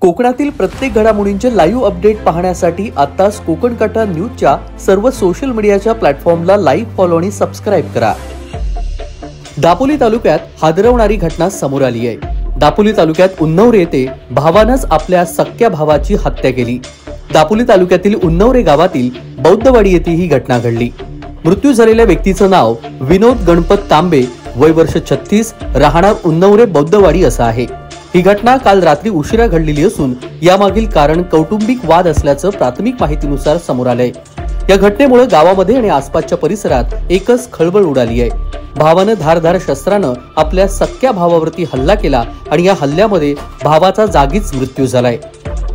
कोकणातील प्रत्येक घडामोडींचे लाईव्ह अपडेट पाहण्यासाठी आताच कोकण कट्टा न्यूजच्या सर्व सोशल मीडियाच्या प्लॅटफॉर्मला लाईक, फॉलो आणि सबस्क्राईब करा। दापोली तालुक्यात हादरवणारी घटना समोर आली आहे। दापोली तालुक्यात उन्नवरे येथे भावानंच आपल्या सख्या भावाची हत्या केली। दापोली तालुक्यातील उन्नवरे गावातील बौद्धवाडी येथे ही घटना घडली। मृत्यू झालेल्या व्यक्तीचं नाव विनोद गणपत तांबे, वय वर्ष 36, राहणार उन्नवरे बौद्धवाडी असं आहे। ही घटना काल रात्री उशिरा घडलेली असून यामागील कारण कौटुंबिक वाद असल्याचं प्राथमिक माहितीनुसार समोर आलंय। या घटनेमुळे गावामध्ये आणि आसपासच्या परिसरात एकच खळबळ उडाली आहे। भावानं धारधार शस्त्रानं आपल्या सख्या भावावरती हल्ला केला आणि या हल्ल्यामध्ये भावाचा जागीच मृत्यू झालाय।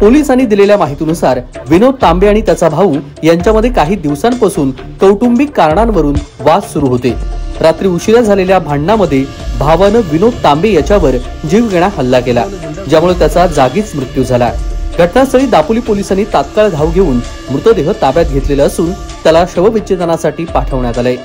पोलिसांनी दिलेल्या माहितीनुसार विनोद तांबे आणि त्याचा भाऊ यांच्यामध्ये काही दिवसांपासून कौटुंबिक कारणांवरून वाद सुरू होते। रात्री उशिरा झालेल्या भांडणामध्ये भावानं विनोद तांबे याच्यावर जीवघेणा हल्ला केला, ज्यामुळे त्याचा जागीच मृत्यू झाला। घटनास्थळी दापोली पोलिसांनी तात्काळ धाव घेऊन मृतदेह ताब्यात घेतलेला असून त्याला शवविच्छेदनासाठी पाठवण्यात आले।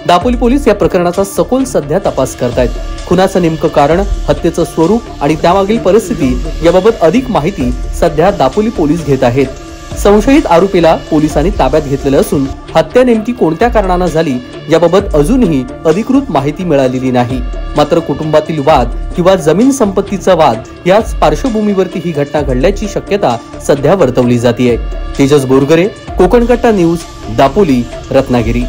दापोली पोलीस या प्रकरणाचा सखोल सध्या तपास करतायत। खुनाचं नेमकं कारण, हत्येचं स्वरूप आणि त्यामागील परिस्थिती याबाबत अधिक माहिती सध्या दापोली पोलीस घेत आहेत। संशयित आरोपीला पोलिसांनी ताब्यात घेतलेलं असून हत्या नेमकी कोणत्या कारणानं झाली याबाबत अजूनही अधिकृत माहिती मिळालेली नाही। मात्र कुटुंबातील वाद किंवा जमीन संपत्तीचा वाद याच पार्श्वभूमीवरती ही घटना घडल्याची शक्यता सध्या वर्तवली जाते। तेजस बोरगरे, कोकण कट्टा न्यूज, दापोली, रत्नागिरी।